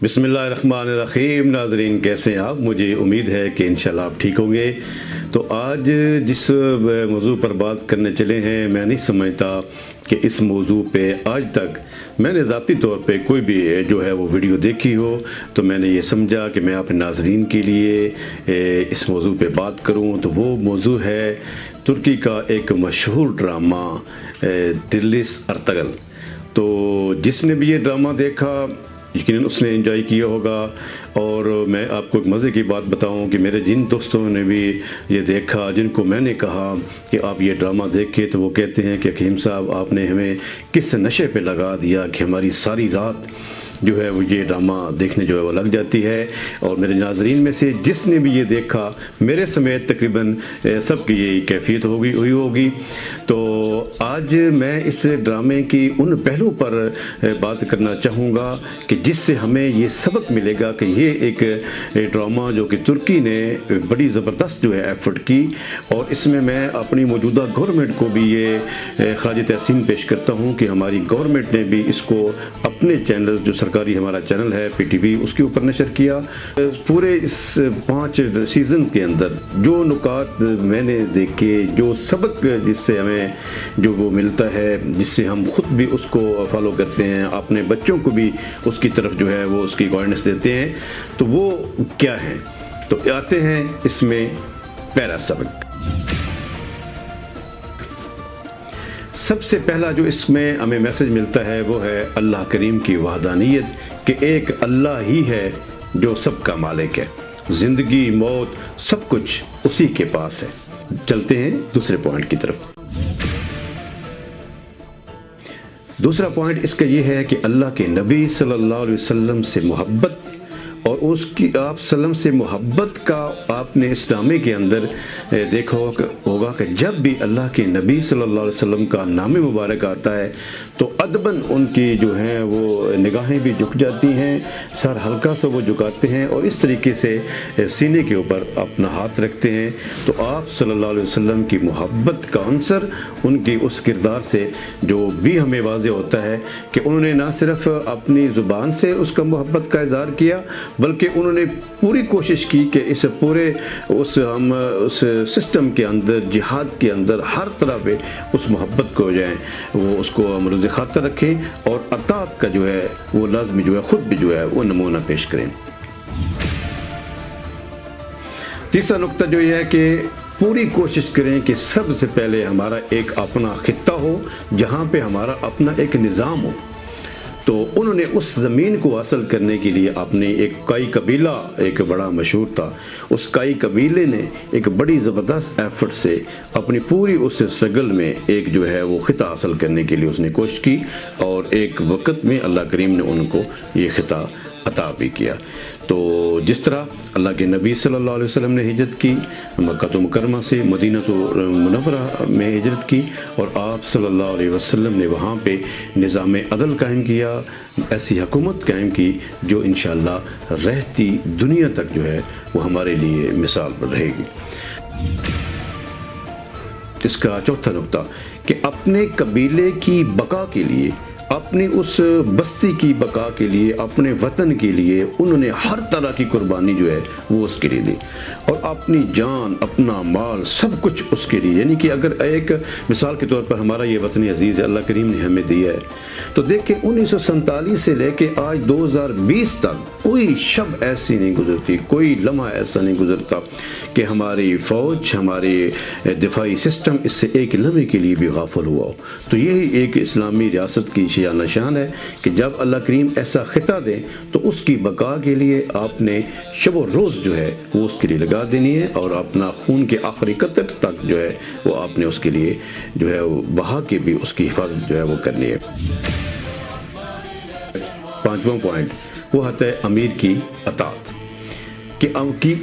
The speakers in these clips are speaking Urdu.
بسم اللہ الرحمن الرحیم۔ ناظرین کیسے ہیں آپ؟ مجھے امید ہے کہ انشاءاللہ آپ ٹھیک ہوں گے۔ تو آج جس موضوع پر بات کرنے چلے ہیں، میں نہیں سمجھتا کہ اس موضوع پہ آج تک میں نے ذاتی طور پہ کوئی بھی جو ہے وہ ویڈیو دیکھی ہو، تو میں نے یہ سمجھا کہ میں اپنے ناظرین کے لیے اس موضوع پہ بات کروں۔ تو وہ موضوع ہے ترکی کا ایک مشہور ڈرامہ دلس ارطغرل۔ تو جس نے بھی یہ ڈرامہ دیکھا یقیناً اس نے انجوائے کیا ہوگا، اور میں آپ کو ایک مزے کی بات بتاؤں کہ میرے جن دوستوں نے بھی یہ دیکھا، جن کو میں نے کہا کہ آپ یہ ڈرامہ دیکھیں، تو وہ کہتے ہیں کہ حکیم صاحب آپ نے ہمیں کس نشے پہ لگا دیا کہ ہماری ساری رات جو ہے وہ یہ ڈرامہ دیکھنے جو ہے وہ لگ جاتی ہے۔ اور میرے ناظرین میں سے جس نے بھی یہ دیکھا، میرے سمیت تقریباً سب کی یہی کیفیت ہوئی ہوگی۔ تو آج میں اس ڈرامے کی ان پہلو پر بات کرنا چاہوں گا کہ جس سے ہمیں یہ سبق ملے گا کہ یہ ایک ڈرامہ جو کہ ترکی نے بڑی زبردست جو ہے ایفرٹ کی، اور اس میں اپنی موجودہ گورنمنٹ کو بھی یہ خراج تحسین پیش کرتا ہوں کہ ہماری گورنمنٹ نے بھی اس کو اپنے چینلز، جو سرکاری ہمارا چینل ہے پی ٹی وی، اس کے اوپر نشر کیا۔ پورے اس 5 سیزن کے اندر جو نکات میں نے دیکھے، جو سبق جس سے ہمیں جو وہ ملتا ہے، جس سے ہم خود بھی اس کو فالو کرتے ہیں، اپنے بچوں کو بھی اس کی طرف جو ہے وہ اس کی گائیڈنس دیتے ہیں، تو وہ کیا ہیں؟ تو آتے ہیں اس میں پہلا سبق۔ سب سے پہلا جو اس میں ہمیں میسج ملتا ہے وہ ہے اللہ کریم کی وحدانیت، کہ ایک اللہ ہی ہے جو سب کا مالک ہے، زندگی موت سب کچھ اسی کے پاس ہے۔ چلتے ہیں دوسرے پوائنٹ کی طرف۔ دوسرا پوائنٹ اس کا یہ ہے کہ اللہ کے نبی صلی اللہ علیہ وسلم سے محبت، اور اس کی آپ وسلم سے محبت کا آپ نے اس ڈرامے کے اندر دیکھا ہوگا کہ جب بھی اللہ کے نبی صلی اللہ علیہ وسلم کا نام مبارک آتا ہے تو ادباً ان کی جو ہیں وہ نگاہیں بھی جھک جاتی ہیں، سر ہلکا سا وہ جھکاتے ہیں، اور اس طریقے سے سینے کے اوپر اپنا ہاتھ رکھتے ہیں۔ تو آپ صلی اللہ علیہ وسلم کی محبت کا عنصر ان کی اس کردار سے جو بھی ہمیں واضح ہوتا ہے کہ انہوں نے نہ صرف اپنی زبان سے اس کا محبت کا اظہار کیا، بلکہ انہوں نے پوری کوشش کی کہ اس پورے اس سسٹم کے اندر، جہاد کے اندر ہر طرح پہ اس محبت کو جو ہے وہ اس کو امروز خاطر رکھیں، اور اطاعت کا جو ہے وہ لازمی جو ہے خود بھی جو ہے وہ نمونہ پیش کریں۔ تیسرا نقطہ جو یہ ہے کہ پوری کوشش کریں کہ سب سے پہلے ہمارا ایک اپنا خطہ ہو، جہاں پہ ہمارا اپنا ایک نظام ہو۔ تو انہوں نے اس زمین کو حاصل کرنے کے لیے اپنے ایک کائی قبیلہ ایک بڑا مشہور تھا، اس کائی قبیلے نے ایک بڑی زبردست ایفرٹ سے اپنی پوری اس اسٹرگل میں ایک جو ہے وہ خطہ حاصل کرنے کے لیے اس نے کوشش کی، اور ایک وقت میں اللہ کریم نے ان کو یہ خطہ عطا بھی کیا۔ تو جس طرح اللہ کے نبی صلی اللہ علیہ وسلم نے ہجرت کی، مکہ مکرمہ سے مدینہ منورہ میں ہجرت کی، اور آپ صلی اللہ علیہ وسلم نے وہاں پہ نظام عدل قائم کیا، ایسی حکومت قائم کی جو انشاءاللہ رہتی دنیا تک جو ہے وہ ہمارے لیے مثال رہے گی۔ اس کا چوتھا نقطہ کہ اپنے قبیلے کی بقا کے لیے، اپنی اس بستی کی بقا کے لیے، اپنے وطن کے لیے انہوں نے ہر طرح کی قربانی جو ہے وہ اس کے لیے دی، اور اپنی جان، اپنا مال، سب کچھ اس کے لیے۔ یعنی کہ اگر ایک مثال کے طور پر ہمارا یہ وطن عزیز ہے، اللہ کریم نے ہمیں دیا ہے، تو دیکھیں 1947 سے لے کے آج 2020 تک کوئی شب ایسی نہیں گزرتی، کوئی لمحہ ایسا نہیں گزرتا کہ ہماری فوج، ہمارے دفاعی سسٹم اس سے ایک لمحے کے لیے بھی غافل ہوا ہو۔ تو یہی ایک اسلامی ریاست کی نشان ہے کہ جب اللہ کریم ایسا خطہ دے تو اس کی بقا کے لیے آپ نے شب و روز جو ہے وہ اس کے لیے لگا دینی ہے، اور اپنا خون کے آخری قطرے تک جو ہے وہ آپ نے اس کے لیے جو ہے وہ بہا کے بھی اس کی حفاظت جو ہے وہ کرنی ہے۔ پانچواں پوائنٹ وہ آتا ہے امیر کی اطاعت، کہ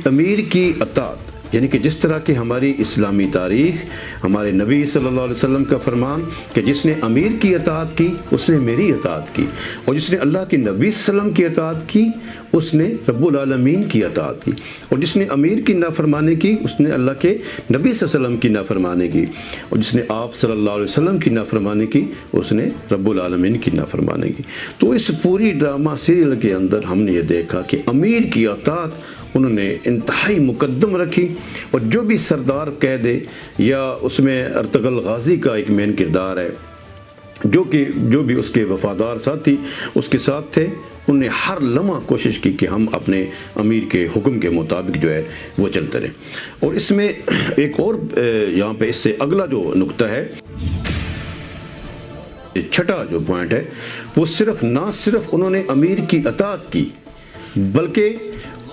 امیر کی اطاعت، یعنی کہ جس طرح کی ہماری اسلامی تاریخ، ہمارے نبی صلی اللہ علیہ وسلم کا فرمان کہ جس نے امیر کی اطاعت کی اس نے میری اطاعت کی، اور جس نے اللہ کے نبی صلی اللہ علیہ وسلم کی اطاعت کی اس نے رب العالمین کی اطاعت کی، اور جس نے امیر کی نافرمانی کی اس نے اللہ کے نبی صلی اللہ علیہ وسلم کی نافرمانی کی، اور جس نے آپ صلی اللہ علیہ وسلم کی نافرمانی کی اس نے رب العالمین کی نافرمانی کی۔ تو اس پوری ڈرامہ سیریل کے اندر ہم نے یہ دیکھا کہ امیر کی اطاعت انہوں نے انتہائی مقدم رکھی، اور جو بھی سردار کہہ دے، یا اس میں ارطغرل غازی کا ایک مین کردار ہے جو بھی اس کے وفادار ساتھی اس کے ساتھ تھے، انہوں نے ہر لمحہ کوشش کی کہ ہم اپنے امیر کے حکم کے مطابق جو ہے وہ چلتے رہیں۔ اور اس میں ایک اور یہاں پہ اس سے اگلا جو نقطہ ہے، چھٹا جو پوائنٹ ہے، وہ نہ صرف انہوں نے امیر کی اطاعت کی بلکہ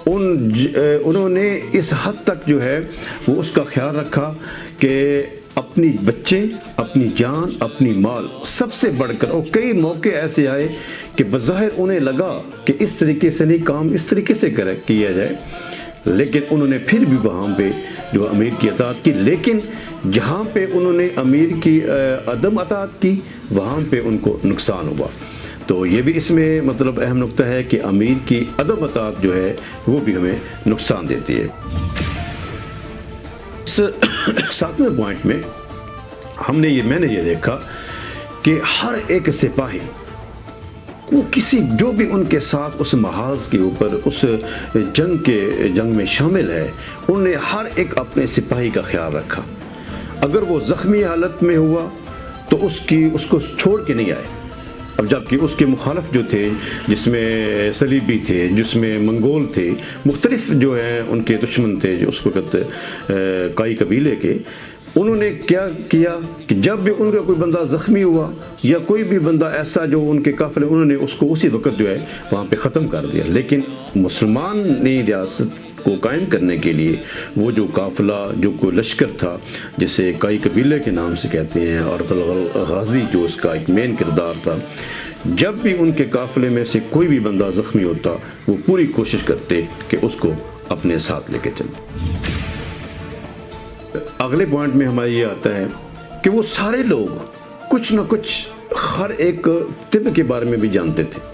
انہوں نے اس حد تک جو ہے وہ اس کا خیال رکھا کہ اپنی بچے، اپنی جان، اپنی مال سب سے بڑھ کر، اور کئی موقع ایسے آئے کہ بظاہر انہیں لگا کہ اس طریقے سے نہیں، کام اس طریقے سے کیا جائے، لیکن انہوں نے پھر بھی وہاں پہ جو امیر کی اطاعت کی، لیکن جہاں پہ انہوں نے امیر کی عدم اطاعت کی وہاں پہ ان کو نقصان ہوا۔ تو یہ بھی اس میں مطلب اہم نقطہ ہے کہ امیر کی عدم اطاعت جو ہے وہ بھی ہمیں نقصان دیتی ہے۔ اس 7ویں پوائنٹ میں میں نے یہ دیکھا کہ ہر ایک سپاہی وہ جو بھی ان کے ساتھ اس محاذ کے اوپر اس جنگ میں شامل ہے، انہوں نے ہر ایک اپنے سپاہی کا خیال رکھا۔ اگر وہ زخمی حالت میں ہوا تو اس کو چھوڑ کے نہیں آئے۔ اب جبکہ اس کے مخالف جو تھے، جس میں صلیبی تھے، جس میں منگول تھے، مختلف جو ہیں ان کے دشمن تھے جو اس وقت کائی قبیلے کے، انہوں نے کیا کیا کہ جب بھی ان کا کوئی بندہ زخمی ہوا یا کوئی بھی بندہ ایسا جو ان کے قافلے، انہوں نے اس کو اسی وقت جو ہے وہاں پہ ختم کر دیا۔ لیکن مسلمان نے ریاست کو قائم کرنے کے لیے وہ جو قافلہ، جو کوئی لشکر تھا جسے کائی قبیلے کے نام سے کہتے ہیں، اور ارطغرل غازی جو اس کا ایک مین کردار تھا، جب بھی ان کے قافلے میں سے کوئی بھی بندہ زخمی ہوتا وہ پوری کوشش کرتے کہ اس کو اپنے ساتھ لے کے چلے۔ اگلے پوائنٹ میں ہمارا یہ آتا ہے کہ وہ سارے لوگ کچھ نہ کچھ ہر ایک طب کے بارے میں بھی جانتے تھے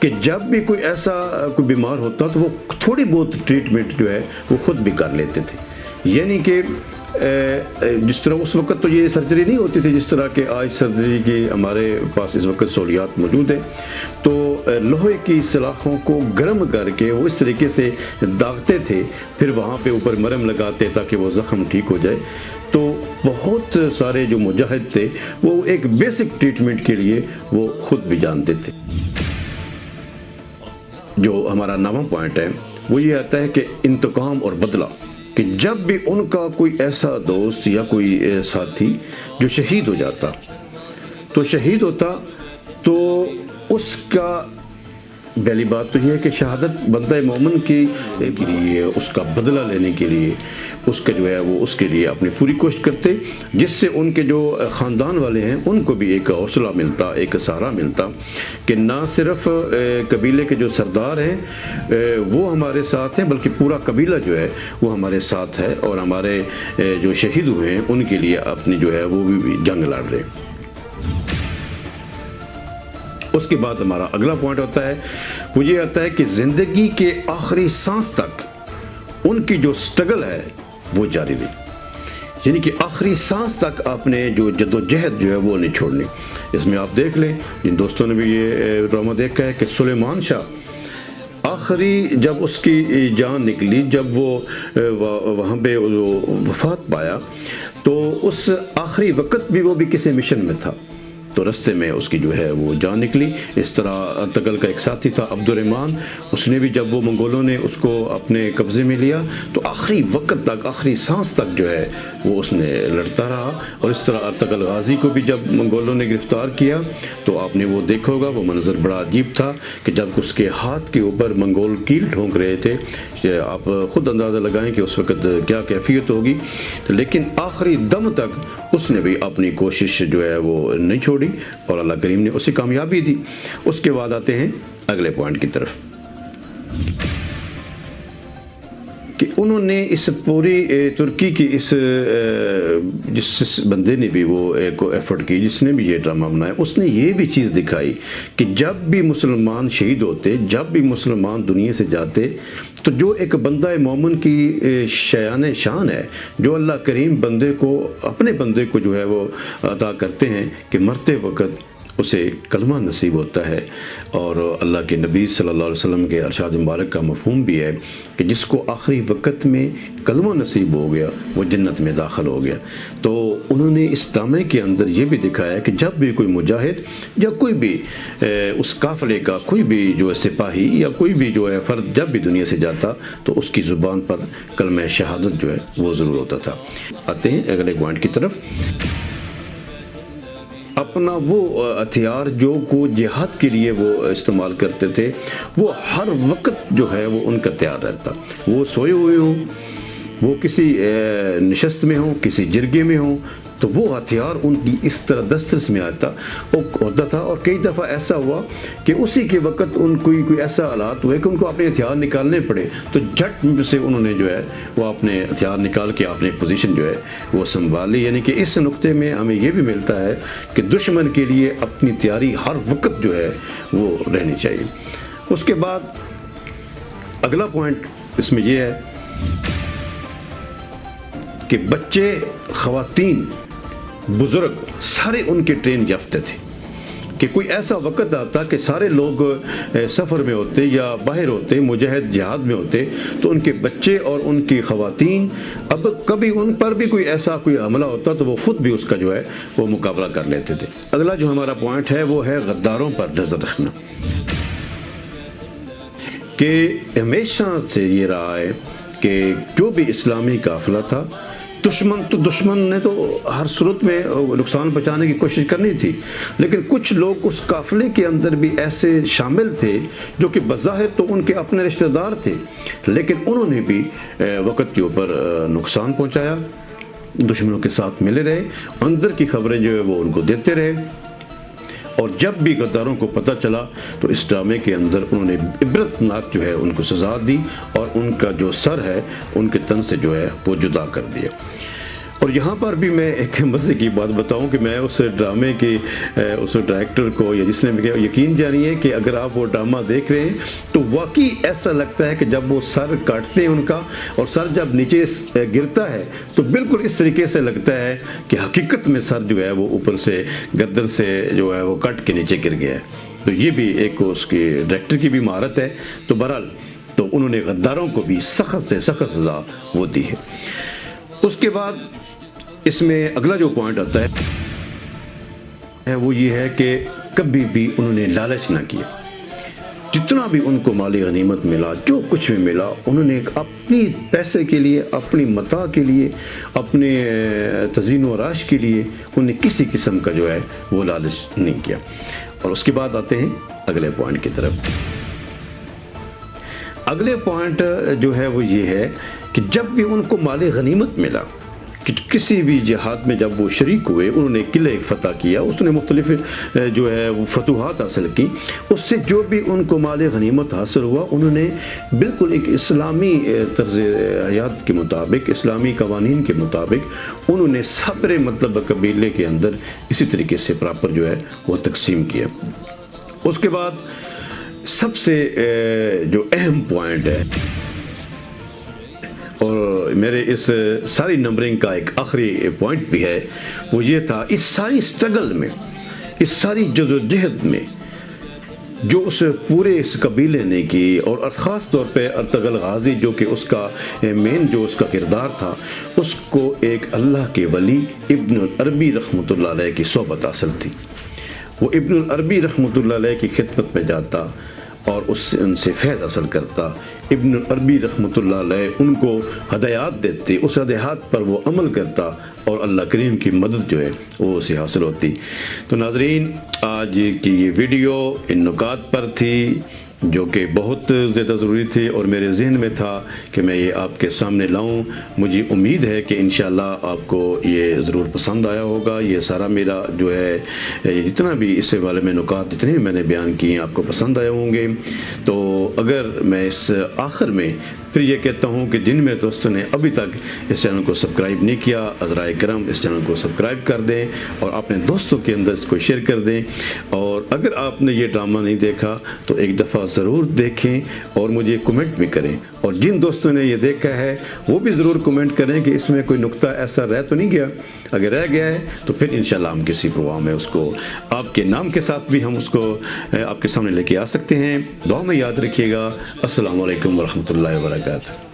کہ جب بھی کوئی بیمار ہوتا تو وہ تھوڑی بہت ٹریٹمنٹ جو ہے وہ خود بھی کر لیتے تھے۔ یعنی کہ جس طرح اس وقت تو یہ سرجری نہیں ہوتی تھی جس طرح کہ آج سرجری کی ہمارے پاس اس وقت سہولیات موجود ہیں، تو لوہے کی سلاخوں کو گرم کر کے وہ اس طریقے سے داغتے تھے، پھر وہاں پہ اوپر مرہم لگاتے تاکہ وہ زخم ٹھیک ہو جائے۔ تو بہت سارے جو مجاہد تھے وہ ایک بیسک ٹریٹمنٹ کے لیے وہ خود بھی جانتے تھے۔ جو ہمارا 9واں پوائنٹ ہے وہ یہ آتا ہے کہ انتقام اور بدلہ، کہ جب بھی ان کا کوئی ایسا دوست یا کوئی ساتھی جو شہید ہو جاتا تو اس کا پہلی بات تو یہ ہے کہ شہادت بندہ مومن کے لیے اس کا بدلہ لینے کے لیے اس کا جو ہے وہ اس کے لیے اپنی پوری کوشش کرتے، جس سے ان کے جو خاندان والے ہیں ان کو بھی ایک حوصلہ ملتا، ایک سہارا ملتا کہ نہ صرف قبیلے کے جو سردار ہیں وہ ہمارے ساتھ ہیں بلکہ پورا قبیلہ جو ہے وہ ہمارے ساتھ ہے، اور ہمارے جو شہید ہوئے ہیں ان کے لیے اپنی جو ہے وہ بھی جنگ لڑ رہے ہیں۔ اس کے بعد ہمارا اگلا پوائنٹ ہوتا ہے وہ یہ آتا ہے کہ زندگی کے آخری سانس تک ان کی جو سٹرگل ہے وہ جاری رہی، یعنی کہ آخری سانس تک آپ نے جو جد و جہد جو ہے وہ نہیں چھوڑنی۔ اس میں آپ دیکھ لیں، جن دوستوں نے بھی یہ ڈرامہ دیکھا ہے کہ سلیمان شاہ آخری جب اس کی جان نکلی، جب وہ وہاں پہ وفات پایا، تو اس آخری وقت بھی وہ بھی کسی مشن میں تھا، تو رستے میں اس کی جو ہے وہ جان نکلی۔ اس طرح ارطغرل کا ایک ساتھی تھا عبد الرحمن، اس نے بھی جب وہ منگولوں نے اس کو اپنے قبضے میں لیا تو آخری وقت تک، آخری سانس تک جو ہے وہ اس نے لڑتا رہا۔ اور اس طرح ارطغرل غازی کو بھی جب منگولوں نے گرفتار کیا تو آپ نے وہ دیکھا ہوگا، وہ منظر بڑا عجیب تھا کہ جب اس کے ہاتھ کے اوپر منگول کیل ٹھونک رہے تھے، آپ خود اندازہ لگائیں کہ اس وقت کیا کیفیت ہوگی، لیکن آخری دم تک اس نے بھی اپنی کوشش جو ہے وہ نہیں چھوڑی اور اللہ کریم نے اسے کامیابی دی۔ اس کے بعد آتے ہیں اگلے پوائنٹ کی طرف کہ انہوں نے اس پوری ترکی کی جس بندے نے بھی وہ ایفرٹ کی، جس نے بھی یہ ڈرامہ بنایا، اس نے یہ بھی چیز دکھائی کہ جب بھی مسلمان شہید ہوتے، جب بھی مسلمان دنیا سے جاتے، تو جو ایک بندہ مومن کی شان ہے، جو اللہ کریم بندے کو، اپنے بندے کو جو ہے وہ عطا کرتے ہیں کہ مرتے وقت اسے کلمہ نصیب ہوتا ہے۔ اور اللہ کے نبی صلی اللہ علیہ وسلم کے ارشاد مبارک کا مفہوم بھی ہے کہ جس کو آخری وقت میں کلمہ نصیب ہو گیا وہ جنت میں داخل ہو گیا۔ تو انہوں نے اس ڈرامے کے اندر یہ بھی دکھایا کہ جب بھی کوئی مجاہد یا کوئی بھی اس قافلے کا کوئی بھی جو ہے سپاہی یا کوئی بھی جو ہے فرد جب بھی دنیا سے جاتا تو اس کی زبان پر کلمہ شہادت جو ہے وہ ضرور ہوتا تھا۔ آتے ہیں اگلے پوائنٹ کی طرف۔ اپنا وہ ہتھیار جو کو جہاد کے لیے وہ استعمال کرتے تھے، وہ ہر وقت جو ہے وہ ان کا تیار رہتا، وہ سوئے ہوئے ہوں، وہ کسی نشست میں ہوں، کسی جرگے میں ہوں، تو وہ ہتھیار ان کی اس طرح دسترس میں ہوتا تھا۔ اور کئی دفعہ ایسا ہوا کہ اسی کے وقت ان کوئی ایسا حالات ہوئے کہ ان کو اپنے ہتھیار نکالنے پڑے، تو جھٹ سے انہوں نے جو ہے وہ اپنے ہتھیار نکال کے اپنی پوزیشن جو ہے وہ سنبھال لی۔ یعنی کہ اس نقطے میں ہمیں یہ بھی ملتا ہے کہ دشمن کے لیے اپنی تیاری ہر وقت جو ہے وہ رہنی چاہیے۔ اس کے بعد اگلا پوائنٹ اس میں یہ ہے کہ بچے، خواتین، بزرگ سارے ان کے ٹرین یافتہ تھے کہ کوئی ایسا وقت آتا کہ سارے لوگ سفر میں ہوتے یا باہر ہوتے، مجاہد جہاد میں ہوتے، تو ان کے بچے اور ان کی خواتین، اب کبھی ان پر بھی کوئی ایسا کوئی حملہ ہوتا تو وہ خود بھی اس کا جو ہے وہ مقابلہ کر لیتے تھے۔ اگلا جو ہمارا پوائنٹ ہے وہ ہے غداروں پر نظر رکھنا، کہ ہمیشہ سے یہ رہا ہے کہ جو بھی اسلامی قافلہ تھا، دشمن نے تو ہر صورت میں نقصان پہنچانے کی کوشش کرنی تھی، لیکن کچھ لوگ اس قافلے کے اندر بھی ایسے شامل تھے جو کہ بظاہر تو ان کے اپنے رشتہ دار تھے، لیکن انہوں نے بھی وقت کے اوپر نقصان پہنچایا، دشمنوں کے ساتھ ملے رہے، اندر کی خبریں جو ہے وہ ان کو دیتے رہے، اور جب بھی غداروں کو پتہ چلا تو اس ڈرامے کے اندر انہوں نے عبرتناک جو ہے ان کو سزا دی اور ان کا جو سر ہے ان کے تن سے جو ہے وہ جدا کر دیا۔ اور یہاں پر بھی میں ایک مزے کی بات بتاؤں کہ میں اس ڈرامے کے اس ڈائریکٹر کو یا جس نے بھی یقین جانیے کہ اگر آپ وہ ڈرامہ دیکھ رہے ہیں تو واقعی ایسا لگتا ہے کہ جب وہ سر کاٹتے ہیں ان کا اور سر جب نیچے گرتا ہے تو بالکل اس طریقے سے لگتا ہے کہ حقیقت میں سر جو ہے وہ اوپر سے گردن سے جو ہے وہ کٹ کے نیچے گر گیا ہے۔ تو یہ بھی ایک اس کے ڈائریکٹر کی بھی مہارت ہے۔ تو بہرحال تو انہوں نے غداروں کو بھی سخت سے سخت سزا وہ دی ہے۔ اس کے بعد اس میں اگلا جو پوائنٹ آتا ہے وہ یہ ہے کہ کبھی بھی انہوں نے لالچ نہ کیا، جتنا بھی ان کو مالی غنیمت ملا، جو کچھ بھی ملا، انہوں نے اپنی پیسے کے لیے، اپنی متاع کے لیے، اپنے تزئین و آرائش کے لیے انہوں نے کسی قسم کا جو ہے وہ لالچ نہیں کیا۔ اور اس کے بعد آتے ہیں اگلے پوائنٹ کی طرف۔ اگلے پوائنٹ جو ہے وہ یہ ہے کہ جب بھی ان کو مال غنیمت ملا، کہ کسی بھی جہاد میں جب وہ شریک ہوئے، انہوں نے قلعے فتح کیا، اس نے مختلف جو ہے وہ فتوحات حاصل کی، اس سے جو بھی ان کو مال غنیمت حاصل ہوا، انہوں نے بالکل ایک اسلامی طرز حیات کے مطابق، اسلامی قوانین کے مطابق انہوں نے سارے مطلب قبیلے کے اندر اسی طریقے سے پراپر جو ہے وہ تقسیم کیا۔ اس کے بعد سب سے جو اہم پوائنٹ ہے اور میرے اس ساری نمبرنگ کا ایک آخری پوائنٹ بھی ہے، وہ یہ تھا اس ساری سٹرگل میں، اس ساری جدوجہد میں جو اس پورے اس قبیلے نے کی، اور خاص طور پہ ارطغرل غازی جو کہ اس کا مین جو اس کا کردار تھا، اس کو ایک اللہ کے ولی ابن العربی رحمۃ اللہ علیہ کی صحبت حاصل تھی۔ وہ ابن العربی رحمۃ اللہ علیہ کی خدمت میں جاتا اور ان سے فیض حاصل کرتا۔ ابن العربی رحمۃ اللہ علیہ ان کو ہدایات دیتے، اس ہدایات پر وہ عمل کرتا اور اللہ کریم کی مدد جو ہے وہ اسے حاصل ہوتی۔ تو ناظرین، آج کی یہ ویڈیو ان نکات پر تھی جو کہ بہت زیادہ ضروری تھی اور میرے ذہن میں تھا کہ میں یہ آپ کے سامنے لاؤں۔ مجھے امید ہے کہ انشاءاللہ آپ کو یہ ضرور پسند آیا ہوگا۔ یہ سارا میرا جو ہے جتنا بھی اس حوالے میں نکات جتنے بھی میں نے بیان کیے ہیں آپ کو پسند آئے ہوں گے۔ تو اگر میں اس آخر میں پھر یہ کہتا ہوں کہ جن میں دوستوں نے ابھی تک اس چینل کو سبسکرائب نہیں کیا، عذرائے کرم اس چینل کو سبسکرائب کر دیں اور اپنے دوستوں کے اندر اس کو شیئر کر دیں۔ اور اگر آپ نے یہ ڈرامہ نہیں دیکھا تو ایک دفعہ ضرور دیکھیں اور مجھے کمنٹ بھی کریں، اور جن دوستوں نے یہ دیکھا ہے وہ بھی ضرور کمنٹ کریں کہ اس میں کوئی نقطہ ایسا رہ تو نہیں گیا۔ اگر رہ گیا ہے تو پھر انشاءاللہ ہم کسی پروگرام میں اس کو آپ کے نام کے ساتھ بھی ہم اس کو آپ کے سامنے لے کے آ سکتے ہیں۔ دعا میں یاد رکھیے گا۔ السلام علیکم ورحمۃ اللہ وبرکاتہ۔